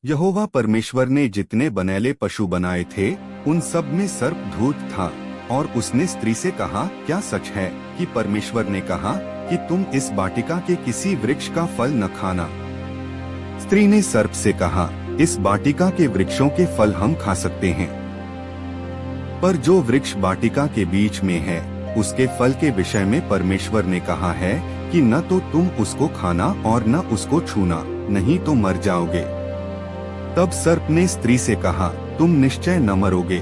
यहोवा परमेश्वर ने जितने बनैले पशु बनाए थे उन सब में सर्प धूर्त था। और उसने स्त्री से कहा, क्या सच है कि परमेश्वर ने कहा कि तुम इस वाटिका के किसी वृक्ष का फल न खाना? स्त्री ने सर्प से कहा, इस वाटिका के वृक्षों के फल हम खा सकते हैं, पर जो वृक्ष वाटिका के बीच में है उसके फल के विषय में परमेश्वर ने कहा है कि न तो तुम उसको खाना और न उसको छूना, नहीं तो मर जाओगे। तब सर्प ने स्त्री से कहा, तुम निश्चय न मरोगे,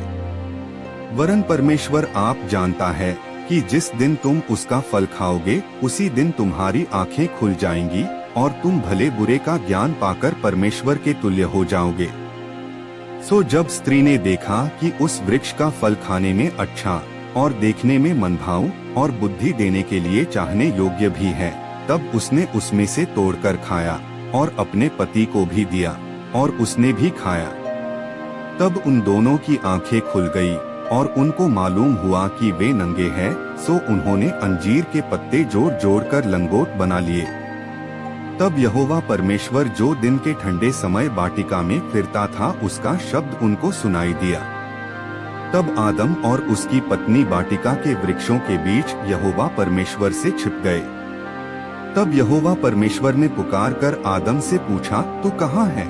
वरन परमेश्वर आप जानता है कि जिस दिन तुम उसका फल खाओगे उसी दिन तुम्हारी आंखें खुल जाएंगी और तुम भले बुरे का ज्ञान पाकर परमेश्वर के तुल्य हो जाओगे। सो जब स्त्री ने देखा कि उस वृक्ष का फल खाने में अच्छा और देखने में मनभाऊ और बुद्धि देने के लिए चाहने योग्य भी है, तब उसने उसमें से तोड़कर खाया और अपने पति को भी दिया और उसने भी खाया। तब उन दोनों की आंखें खुल गई और उनको मालूम हुआ कि वे नंगे हैं, सो उन्होंने अंजीर के पत्ते जोड़ जोड़ कर लंगोट बना लिए। तब यहोवा परमेश्वर जो दिन के ठंडे समय वाटिका में फिरता था उसका शब्द उनको सुनाई दिया। तब आदम और उसकी पत्नी वाटिका के वृक्षों के बीच यहोवा परमेश्वर से छिप गए। तब यहोवा परमेश्वर ने पुकार कर आदम से पूछा, तू कहाँ है?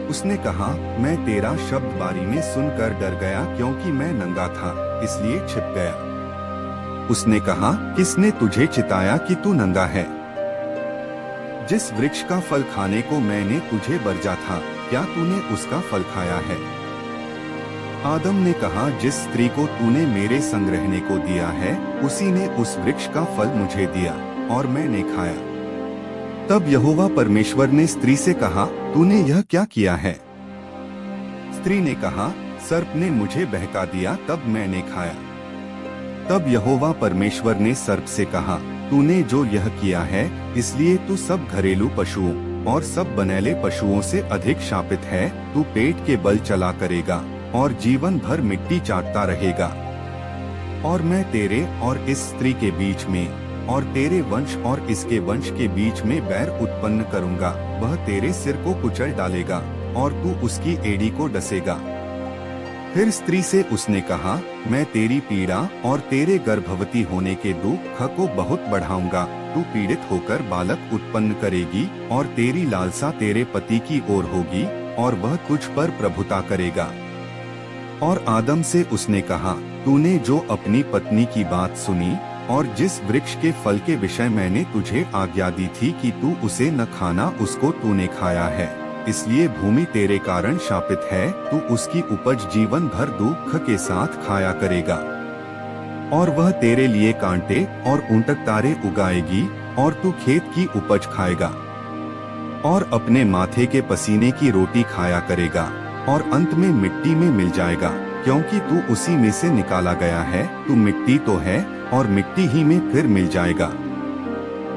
उसने कहा, मैं तेरा शब्द बारी में सुनकर डर गया, क्योंकि मैं नंगा था इसलिए छिप गया। उसने कहा, किसने तुझे चिताया कि तू नंगा है? जिस वृक्ष का फल खाने को मैंने तुझे बरजा था, क्या तूने उसका फल खाया है? आदम ने कहा, जिस स्त्री को तूने मेरे संग रहने को दिया है उसी ने उस वृक्ष का फल मुझे दिया और मैंने खाया। तब यहोवा परमेश्वर ने स्त्री से कहा, तूने यह क्या किया है? स्त्री ने कहा, सर्प ने मुझे बहका दिया तब मैंने खाया। तब यहोवा परमेश्वर ने सर्प से कहा, तूने जो यह किया है इसलिए तू सब घरेलू पशुओं और सब बनैले पशुओं से अधिक शापित है। तू पेट के बल चला करेगा और जीवन भर मिट्टी चाटता रहेगा। और मैं तेरे और इस स्त्री के बीच में और तेरे वंश और इसके वंश के बीच में बैर उत्पन्न करूंगा। वह तेरे सिर को कुचल डालेगा और तू उसकी एड़ी को डसेगा। फिर स्त्री से उसने कहा, मैं तेरी पीड़ा और तेरे गर्भवती होने के दुख को बहुत बढ़ाऊंगा। तू पीड़ित होकर बालक उत्पन्न करेगी और तेरी लालसा तेरे पति की ओर होगी और वह तुझ पर प्रभुता करेगा। और आदम से उसने कहा, तूने जो अपनी पत्नी की बात सुनी और जिस वृक्ष के फल के विषय मैंने तुझे आज्ञा दी थी कि तू उसे न खाना, उसको तूने खाया है, इसलिए भूमि तेरे कारण शापित है। तू उसकी उपज जीवन भर दुख के साथ खाया करेगा और वह तेरे लिए कांटे और ऊंटक तारे उगाएगी और तू खेत की उपज खाएगा और अपने माथे के पसीने की रोटी खाया करेगा और अंत में मिट्टी में मिल जाएगा, क्योंकि तू उसी में से निकाला गया है। तू मिट्टी तो है और मिट्टी ही में फिर मिल जाएगा।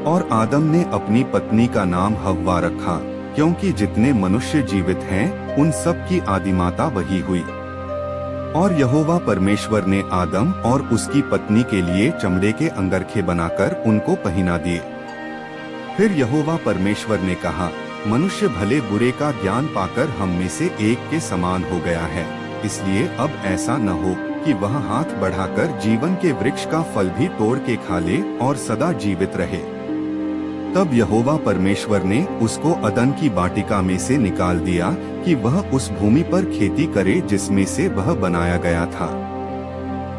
और आदम ने अपनी पत्नी का नाम हव्वा रखा, क्योंकि जितने मनुष्य जीवित हैं उन सब की आदिमाता वही हुई। और यहोवा परमेश्वर ने आदम और उसकी पत्नी के लिए चमड़े के अंगरखे बनाकर उनको पहना दिए। फिर यहोवा परमेश्वर ने कहा, मनुष्य भले बुरे का ज्ञान पाकर हम में से एक के समान हो गया है, इसलिए अब ऐसा न हो कि वह हाथ बढ़ाकर जीवन के वृक्ष का फल भी तोड़ के खा ले और सदा जीवित रहे। तब यहोवा परमेश्वर ने उसको अदन की वाटिका में से निकाल दिया कि वह उस भूमि पर खेती करे जिसमें से वह बनाया गया था।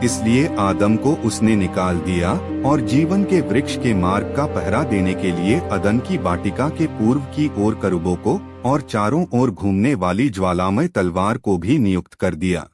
इसलिए आदम को उसने निकाल दिया और जीवन के वृक्ष के मार्ग का पहरा देने के लिए अदन की वाटिका के पूर्व की ओर करूबों को और चारों ओर घूमने वाली ज्वालामय तलवार को भी नियुक्त कर दिया।